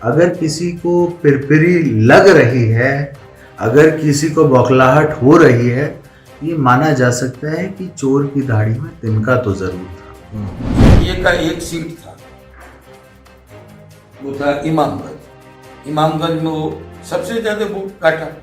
अगर किसी को पिरपिरी लग रही है, अगर किसी को बौखलाहट हो रही है, ये माना जा सकता है कि चोर की दाढ़ी में तिनका तो जरूर था। ये का एक सीट था, वो था इमामगंज। इमामगंज में वो सबसे ज्यादा वोट काटा।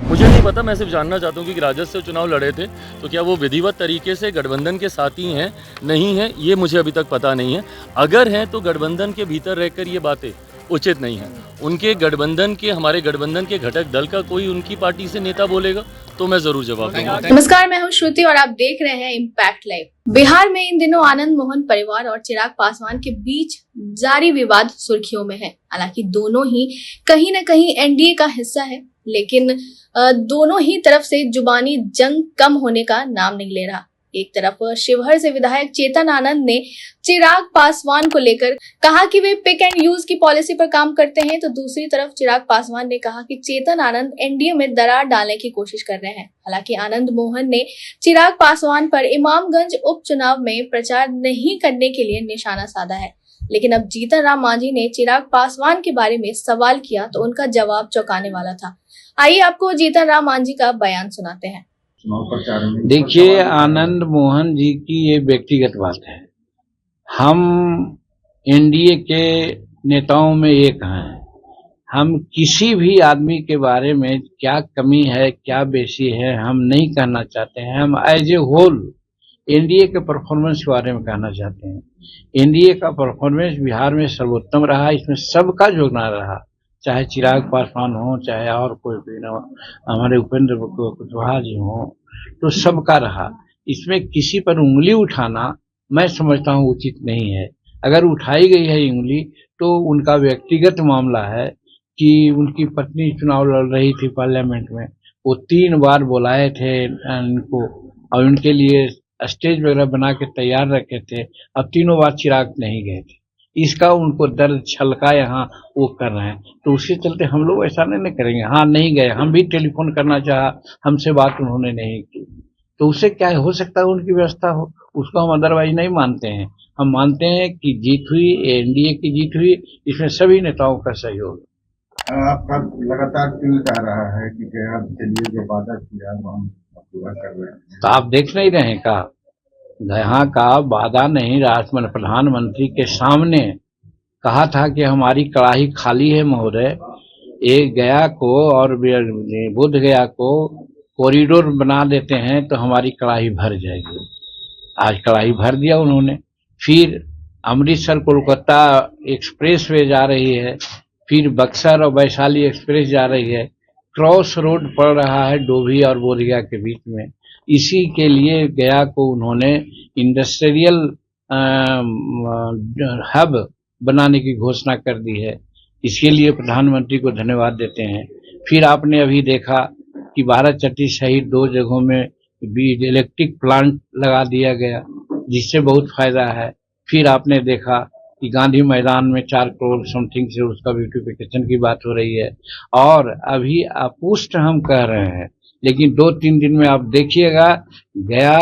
मुझे नहीं पता, मैं सिर्फ जानना चाहता हूँ कि राजद से चुनाव लड़े थे तो क्या वो विधिवत तरीके से गठबंधन के साथी हैं, नहीं हैं, ये मुझे अभी तक पता नहीं है। अगर हैं तो गठबंधन के भीतर रहकर ये बातें उचित नहीं है। उनके गठबंधन के, हमारे गठबंधन के घटक दल का कोई उनकी पार्टी से नेता बोलेगा तो मैं जरूर जवाब दूंगा। नमस्कार, मैं हूं श्रुति और आप देख रहे हैं इम्पैक्ट लाइव। बिहार में इन दिनों आनंद मोहन परिवार और चिराग पासवान के बीच जारी विवाद सुर्खियों में है। हालांकि दोनों ही कहीं न कहीं एनडीए का हिस्सा है, लेकिन दोनों ही तरफ से जुबानी जंग कम होने का नाम नहीं ले रहा। एक तरफ शिवहर से विधायक चेतन आनंद ने चिराग पासवान को लेकर कहा कि वे पिक एंड यूज की पॉलिसी पर काम करते हैं, तो दूसरी तरफ चिराग पासवान ने कहा कि चेतन आनंद एनडीए में दरार डालने की कोशिश कर रहे हैं। हालांकि आनंद मोहन ने चिराग पासवान पर इमामगंज उपचुनाव में प्रचार नहीं करने के लिए निशाना साधा है, लेकिन अब जीतन राम मांझी ने चिराग पासवान के बारे में सवाल किया तो उनका जवाब चौंकाने वाला था। आइए आपको जीतन राम मांझी का बयान सुनाते हैं। देखिए, आनंद मोहन जी की ये व्यक्तिगत बात है। हम एनडीए के नेताओं में एक हैं। हम किसी भी आदमी के बारे में क्या कमी है, क्या बेसी है, हम नहीं कहना चाहते हैं। हम एज ए होल एनडीए के परफॉर्मेंस के बारे में कहना चाहते हैं। एनडीए का परफॉर्मेंस बिहार में सर्वोत्तम रहा, इसमें सबका योगदान रहा, चाहे चिराग पासवान हो, चाहे और कोई भी न, हमारे उपेंद्र कुशवाहा जी हो, तो सबका रहा। इसमें किसी पर उंगली उठाना मैं समझता हूँ उचित नहीं है। अगर उठाई गई है उंगली तो उनका व्यक्तिगत मामला है कि उनकी पत्नी चुनाव लड़ रही थी पार्लियामेंट में, वो 3 बार बुलाए थे उनको और उनके लिए स्टेज वगैरह बना के तैयार रखे थे। अब तीनों बार चिराग नहीं गए थे, इसका उनको दर्द छलका यहाँ वो कर रहे हैं, तो उसके चलते हम लोग ऐसा नहीं करेंगे। हाँ, नहीं गए, हम भी टेलीफोन करना चाहा, हमसे बात उन्होंने नहीं की, तो उससे क्या हो सकता है उनकी व्यवस्था हो, उसको हम अदरवाइज नहीं मानते हैं। हम मानते हैं कि जीत हुई, एनडीए की जीत हुई, इसमें सभी नेताओं का सहयोग। आपका लगातार क्यों जा रहा है कि गया के लिए जो वादा किया वो हम पूरा कर रहे हैं, तो आप देख नहीं रहे का यहाँ का वादा नहीं, राष्ट्रपति प्रधानमंत्री के सामने कहा था कि हमारी कड़ाही खाली है महोदय, एक गया को और बुद्ध गया को कॉरिडोर बना देते हैं तो हमारी कड़ाही भर जाएगी। आज कड़ाही भर दिया उन्होंने। फिर अमृतसर कोलकाता एक्सप्रेस वे जा रही है, फिर बक्सर और वैशाली एक्सप्रेस जा रही है, क्रॉस रोड पड़ रहा है डोभी और बोधगया के बीच में। इसी के लिए गया को उन्होंने इंडस्ट्रियल हब बनाने की घोषणा कर दी है। इसके लिए प्रधानमंत्री को धन्यवाद देते हैं। फिर आपने अभी देखा कि भारत चट्टी सहित 2 जगहों में भी इलेक्ट्रिक प्लांट लगा दिया गया, जिससे बहुत फायदा है। फिर आपने देखा कि गांधी मैदान में 4 करोड़ समथिंग से उसका ब्यूटिफिकेशन की बात हो रही है। और अभी अपुष्ट हम कह रहे हैं, लेकिन 2-3 दिन में आप देखिएगा गया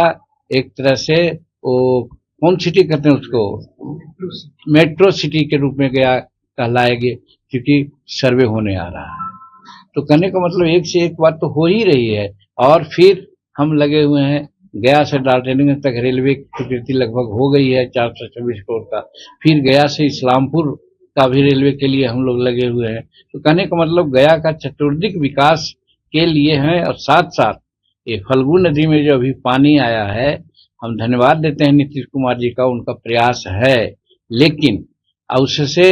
एक तरह से वो कौन सिटी कहते हैं उसको, मेट्रो सिटी के रूप में गया कहलाएगी, क्योंकि सर्वे होने आ रहा है। तो कहने का मतलब एक से एक बात तो हो ही रही है। और फिर हम लगे हुए हैं, गया से डाल्टनगंज तक रेलवे की स्वीकृति लगभग हो गई है 426 करोड़ का। फिर गया से इस्लामपुर का भी रेलवे के लिए हम लोग लगे हुए हैं। तो कहने का मतलब गया का चतुर्दिक विकास के लिए हैं। और साथ साथ ये फल्गु नदी में जो अभी पानी आया है, हम धन्यवाद देते हैं नीतीश कुमार जी का, उनका प्रयास है, लेकिन उससे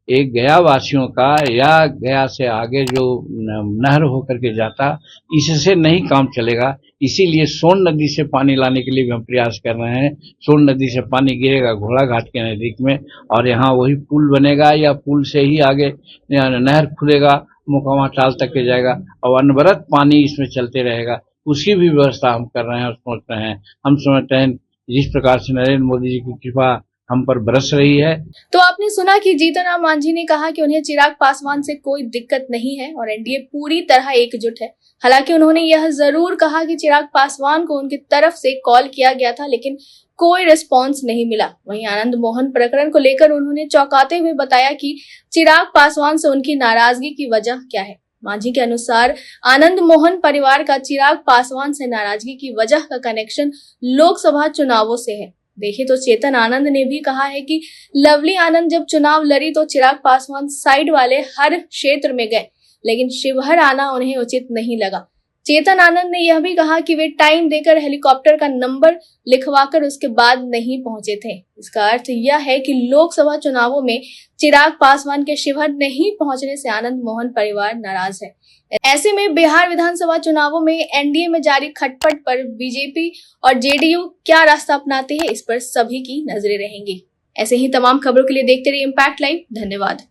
एक गया वासियों का या गया से आगे जो नहर होकर के जाता, इससे नहीं काम चलेगा। इसीलिए सोन नदी से पानी लाने के लिए भी हम प्रयास कर रहे हैं। सोन नदी से पानी गिरेगा घोड़ा घाट के नजदीक में और यहाँ वही पुल बनेगा या पुल से ही आगे नहर खुलेगा, मोकामा टाल तक के जाएगा और अनवरत पानी इसमें चलते रहेगा। उसकी भी व्यवस्था हम कर रहे हैं और सोच रहे हैं। हम समझते हैं जिस प्रकार से नरेंद्र मोदी जी की कृपा हम पर बरस रही है। तो आपने सुना कि जीतन राम मांझी ने कहा कि उन्हें चिराग पासवान से कोई दिक्कत नहीं है और एनडीए पूरी तरह एकजुट है। हालांकि उन्होंने यह जरूर कहा कि चिराग पासवान को उनकी तरफ से कॉल किया गया था लेकिन कोई रिस्पांस नहीं मिला। वहीं आनंद मोहन प्रकरण को लेकर उन्होंने चौंकाते हुए बताया कि चिराग पासवान से उनकी नाराजगी की वजह क्या है। मांझी के अनुसार आनंद मोहन परिवार का चिराग पासवान से नाराजगी की वजह का कनेक्शन लोकसभा चुनावों से है। देखे तो चेतन आनंद ने भी कहा है कि लवली आनंद जब चुनाव लड़ी तो चिराग पासवान साइड वाले हर क्षेत्र में गए लेकिन शिवहर आना उन्हें उचित नहीं लगा। चेतन आनंद ने यह भी कहा कि वे टाइम देकर हेलीकॉप्टर का नंबर लिखवाकर उसके बाद नहीं पहुंचे थे। इसका अर्थ यह है कि लोकसभा चुनावों में चिराग पासवान के शिवहर नहीं पहुंचने से आनंद मोहन परिवार नाराज है। ऐसे में बिहार विधानसभा चुनावों में एनडीए में जारी खटपट पर बीजेपी और जेडीयू क्या रास्ता अपनाते हैं, इस पर सभी की नजरें रहेंगी। ऐसे ही तमाम खबरों के लिए देखते रहिए इम्पैक्ट लाइव। धन्यवाद।